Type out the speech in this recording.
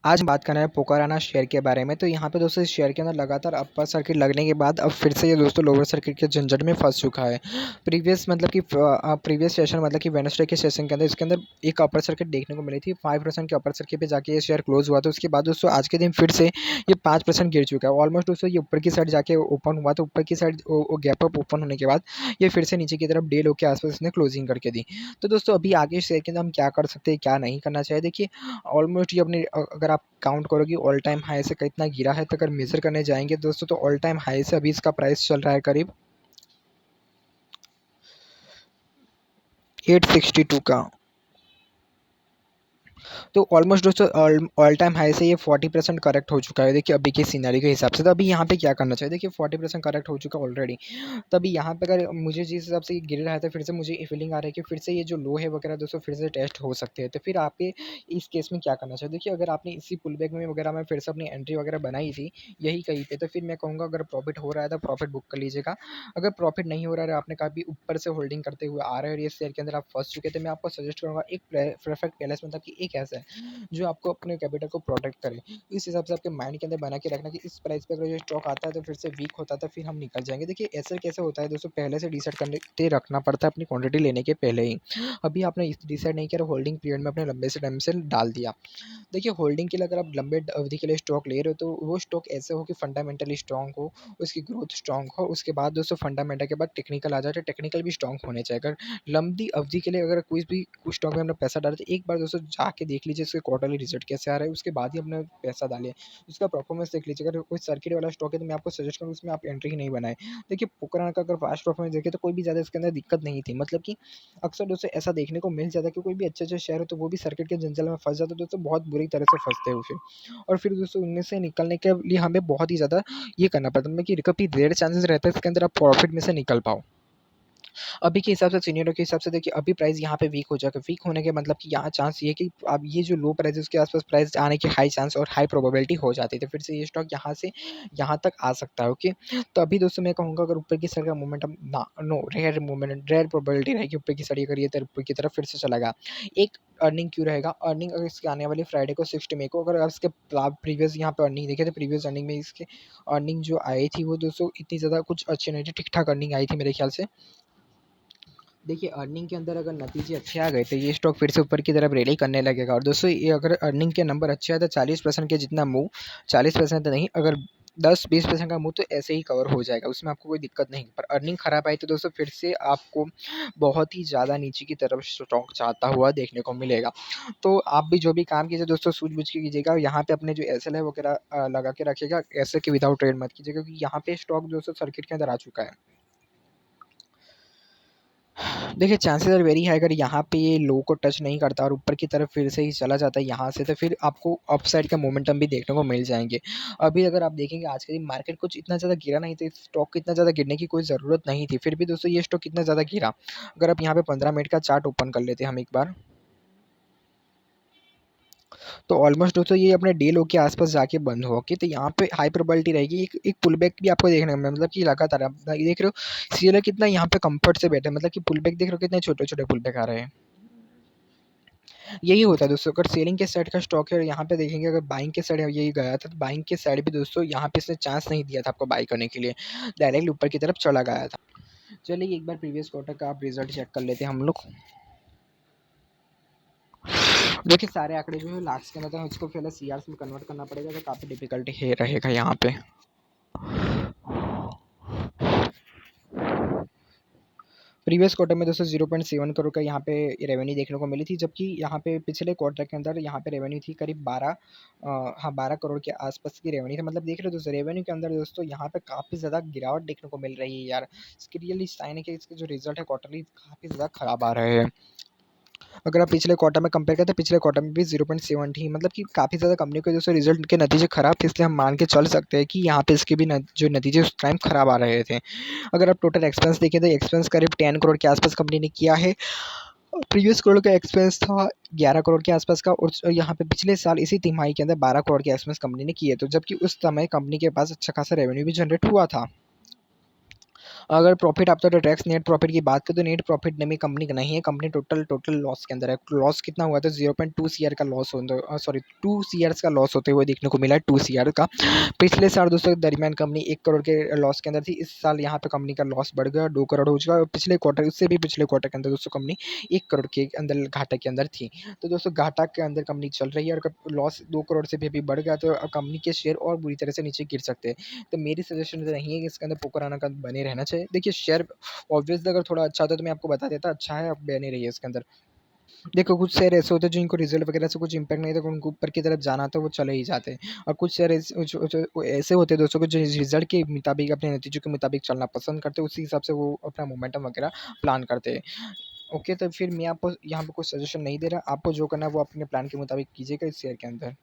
आज हम बात करना है पोकाराना शेयर के बारे में। तो यहाँ पे दोस्तों इस शेयर के अंदर लगातार अपर सर्किट लगने के बाद अब फिर से ये दोस्तों लोअर सर्किट के झंझट में फंस चुका है। प्रीवियस सेशन मतलब कि वेडनेसडे के सेशन के अंदर इसके अंदर एक अपर सर्किट देखने को मिली थी। 5% के अपर सर्किट पे जाके ये शेयर क्लोज हुआ था। उसके बाद दोस्तों आज के दिन फिर से ये 5% गिर चुका है। ऑलमोस्ट दोस्तों ये ऊपर की साइड जाके ओपन हुआ, तो ऊपर की साइड गैप अप ओपन होने के बाद ये फिर से नीचे की तरफ डे लो के आसपास इसने क्लोजिंग करके दी। तो दोस्तों अभी आगे शेयर के अंदर हम क्या कर सकते हैं, क्या नहीं करना चाहिए, देखिए ऑलमोस्ट ये अपने अगर आप काउंट करोगे ऑल टाइम हाई से कितना गिरा है, तो अगर मेजर करने जाएंगे दोस्तों तो ऑल टाइम हाई से अभी इसका प्राइस चल रहा है करीब 862 का। तो ऑलमोस्ट दोस्तों ऑल टाइम हाई से ये 40% करेक्ट हो चुका है। देखिए अभी के सिनेरियो के हिसाब से, तो अभी यहाँ पे क्या करना चाहिए, देखिए 40% करेक्ट हो चुका है ऑलरेडी। तो अभी यहाँ पे अगर मुझे जिस हिसाब से ये गिर रहा है, तो फिर से मुझे फीलिंग आ रहा है कि फिर से ये जो लो है वगैरह दोस्तों फिर से टेस्ट हो सकते हैं। तो फिर आपके इस केस में क्या करना चाहिए, देखिए अगर आपने इसी पुल बैक में वगैरह में फिर से अपनी एंट्री वगैरह बनाई थी यही कहीं पे, तो फिर मैं कहूँगा अगर प्रॉफिट हो रहा है तो प्रॉफिट बुक कर लीजिएगा। अगर प्रॉफिट नहीं हो रहा है, आपने काफ़ी ऊपर से होल्डिंग करते हुए आ रहे हैं और ये शेयर के अंदर आप फंस चुके थे, मैं आपको सजेस्ट करूँगा एक परफेक्ट पैलेस मतलब कि एक ऐसा है जो आपको अपने कैपिटल को प्रोटेक्ट करे। इस हिसाब से आपके माइंड के अंदर बना के रखना कि इस प्राइस पे अगर ये स्टॉक आता है तो फिर से वीक होता है तो फिर हम निकल जाएंगे। देखिए ऐसे कैसे होता है दोस्तों, पहले से डिसाइड करके रखना पड़ता है अपनी क्वांटिटी लेने के पहले ही। अभी आपने डिसाइड नहीं किया, होल्डिंग पीरियड में अपने लंबे से टाइम से डाल दिया। देखिए होल्डिंग के लिए अगर आप लंबे अवधि के लिए स्टॉक ले रहे हो तो वो स्टॉक ऐसे हो कि फंडामेंटली स्ट्रॉन्ग हो, उसकी ग्रोथ स्ट्रॉन्ग हो, उसके बाद दोस्तों फंडामेंटल के बाद टेक्निकल आ जाए तो टेक्निकल भी स्ट्रॉन्ग होने चाहिए। अगर लंबी अवधि के लिए अगर कोई भी कुछ स्टॉक में अपना पैसा डाले तो एक बार दोस्तों जाके देख लीजिए उसके क्वार्टरली रिजल्ट कैसे आ रहा है, उसके बाद ही अपना पैसा डालिए, उसका परफॉर्मेंस देख लीजिए। अगर कोई सर्किट वाला स्टॉक है तो मैं आपको सजेस्ट करूँ उसमें आप एंट्री ही नहीं बनाए। देखिए पोकरान का अगर फास्ट परफॉर्मेंस देखें तो कोई भी ज़्यादा इसके अंदर दिक्कत नहीं थी, मतलब कि अक्सर दोस्तों ऐसा देखने को मिल जाता है कि कोई भी अच्छे शेयर हो तो वो भी सर्किट के जंजाल में फंस जाता है दोस्तों, बहुत बुरी तरह से फंसते हैं फिर। और फिर दोस्तों उनमें से निकलने के लिए हमें बहुत ही ज़्यादा ये करना पड़ता है, मतलब कि काफ़ी रेयर चांसेस रहता है इसके अंदर आप प्रॉफिट में से निकल पाओ। अभी के हिसाब से सीनियरों के हिसाब से देखिए अभी प्राइस यहाँ पे वीक हो जाएगा। वीक होने के मतलब कि यहाँ चांस ये है कि अब ये जो लो प्राइस है उसके आसपास प्राइस आने की हाई चांस और हाई प्रोबेबिलिटी हो जाती है, तो फिर से ये स्टॉक यहाँ से यहाँ तक आ सकता है। ओके, तो अभी दोस्तों मैं कहूँगा अगर ऊपर की साइड का मोमेंटम ना no rare moment rare probability रहेगी ऊपर की साइड, अगर ये ऊपर की तरफ फिर से चलेगा। एक अर्निंग क्यों रहेगा, अर्निंग अगर इसके आने वाली फ्राइडे को 6 मई को, अगर आप इसके प्रीवियस यहाँ पे अर्निंग देखें तो प्रीवियस अर्निंग में इसके अर्निंग जो आई थी वो दोस्तों इतनी ज़्यादा कुछ अच्छी नहीं थी, ठीक ठाक अर्निंग आई थी मेरे ख्याल से। देखिए अर्निंग के अंदर अगर नतीजे अच्छे आ गए तो ये स्टॉक फिर से ऊपर की तरफ रैली करने लगेगा। और दोस्तों ये अगर अर्निंग के नंबर अच्छे आए तो 40% के जितना मूव, 40% तो नहीं, अगर 10-20% का मूव तो ऐसे ही कवर हो जाएगा, उसमें आपको कोई दिक्कत नहीं। पर अर्निंग खराब आई तो दोस्तों फिर से आपको बहुत ही ज़्यादा नीचे की तरफ स्टॉक जाता हुआ देखने को मिलेगा। तो आप भी जो भी काम कीजिए दोस्तों सूझ-बूझ के कीजिएगा, और यहाँ पे अपने जो एसएल है वगैरह लगा के रखिएगा। एसएल के विदाउट ट्रेड मत कीजिएगा क्योंकि यहाँ पे स्टॉक दोस्तों सर्किट के अंदर आ चुका है। देखिए चांसेस आर वेरी हाई, अगर यहाँ पे ये लो को टच नहीं करता और ऊपर की तरफ फिर से ही चला जाता है यहाँ से, तो फिर आपको अपसाइड का मोमेंटम भी देखने को मिल जाएंगे। अभी अगर आप देखेंगे आज के दिन मार्केट कुछ इतना ज़्यादा गिरा नहीं था, स्टॉक को इतना ज़्यादा गिरने की कोई ज़रूरत नहीं थी, फिर भी दोस्तों ये स्टॉक कितना ज़्यादा गिरा। अगर आप यहाँ पे 15 मिनट का चार्ट ओपन कर लेते हैं हम एक बार, तो ऑलमोस्ट दोस्तों ये अपने डे लो के आसपास जाके बंद हो के, तो यहाँ पे हाई प्रोबेबिलिटी रहेगी एक पुल बैक भी आपको देखने को मिलेगा। मतलब कि लगातार आप देख रहे हो सीएलए कितना यहाँ पे कंफर्ट से बैठे हैं, मतलब कि पुल बैक देख रहे हो कितने छोटे छोटे पुल बैक आ रहे हैं। यही होता है दोस्तों, अगर सेलिंग के साइड का स्टॉक है और यहाँ पे देखेंगे अगर बाइंग के साइड यही गया था, तो बाइंग के साइड भी दोस्तों यहाँ पे इसने चांस नहीं दिया था आपको बाई करने के लिए, डायरेक्टली ऊपर की तरफ चला गया था। चलिए एक बार प्रीवियस क्वार्टर का आप रिजल्ट चेक कर लेते हैं हम लोग। देखिए सारे आंकड़े जो है लाख्स के अंदर है, उसको पहले सीआर में कन्वर्ट करना पड़ेगा, तो काफ़ी डिफिकल्टी है रहेगा यहाँ पे। प्रीवियस क्वार्टर में दोस्तों 0.7 करोड़ का यहाँ पे रेवेन्यू देखने को मिली थी, जबकि यहाँ पे पिछले क्वार्टर के अंदर यहाँ पे रेवेन्यू थी करीब 12 करोड़ के आसपास की रेवेन्यू थी। मतलब देख रहे हो दोस्तों रेवेन्यू के अंदर दोस्तों यहाँ पे काफ़ी ज़्यादा गिरावट देखने को मिल रही है यार। इसके रियली साइन है कि इसके जो रिजल्ट है क्वार्टरली काफ़ी ज़्यादा खराब आ रहे हैं। अगर आप पिछले क्वार्टर में कंपेयर करें तो पिछले क्वार्टर में भी 0.7 थी, मतलब कि काफ़ी ज़्यादा कंपनी के दोस्तों रिजल्ट के नतीजे खराब थे, इसलिए हम मान के चल सकते हैं कि यहाँ पे इसके भी जो नतीजे उस टाइम खराब आ रहे थे। अगर आप टोटल एक्सपेंस देखें तो एक्सपेंस करीब 10 करोड़ के आसपास कंपनी ने किया है। प्रीवियस करोड़ का एक्सपेंस था 11 करोड़ के आसपास का, और यहाँ पे पिछले साल इसी तिमाही के अंदर 12 करोड़ के एक्सपेंस कंपनी ने किए, तो जबकि उस समय कंपनी के पास अच्छा खासा रेवेन्यू भी जनरेट हुआ था। अगर profit after tax net profit की बात करें तो नेट प्रॉफिट में कंपनी का नहीं है, कंपनी टोटल टोटल लॉस के अंदर है। लॉस कितना हुआ था? 0.2 सीआर का लॉस होता, सॉरी 2 सीआर का लॉस होते हुए देखने को मिला है, 2 सीआर का। पिछले साल दोस्तों दरमियान कंपनी 1 करोड़ के लॉस के अंदर थी। इस साल यहाँ पे कंपनी का लॉस बढ़ गया, 2 करोड़ हो चुका है। और पिछले क्वार्टर, उससे भी पिछले क्वार्टर के अंदर दोस्तों कंपनी 1 करोड़ के अंदर घाटे के अंदर थी। तो दोस्तों घाटा के अंदर कंपनी चल रही है, और लॉस 2 करोड़ से भी अभी बढ़ गया, तो कंपनी के शेयर और बुरी तरह से नीचे गिर सकते हैं। तो मेरी सजेशन तो नहीं है कि इसके अंदर पोकर आना का बने रहना चाहिए। देखिए शेयर ऑब्वियसली अगर थोड़ा अच्छा होता तो मैं आपको बता देता, अच्छा है, अब बने रही है इसके अंदर। देखो कुछ शेयर ऐसे होते हैं जिनको रिजल्ट वगैरह से कुछ इंपैक्ट नहीं था, उनको ऊपर की तरफ जाना था, वो चले ही जाते हैं। और कुछ शेयर ऐसे होते हैं दोस्तों को जो रिजल्ट के मुताबिक, अपने नतीजों के मुताबिक चलना पसंद करते हैं, उसी हिसाब से वो अपना मोमेंटम वगैरह प्लान करते हैं। ओके, तो फिर मैं आपको यहाँ पे कोई सजेशन नहीं दे रहा, आपको जो करना है वो अपने प्लान के मुताबिक कीजिएगा इस शेयर के अंदर।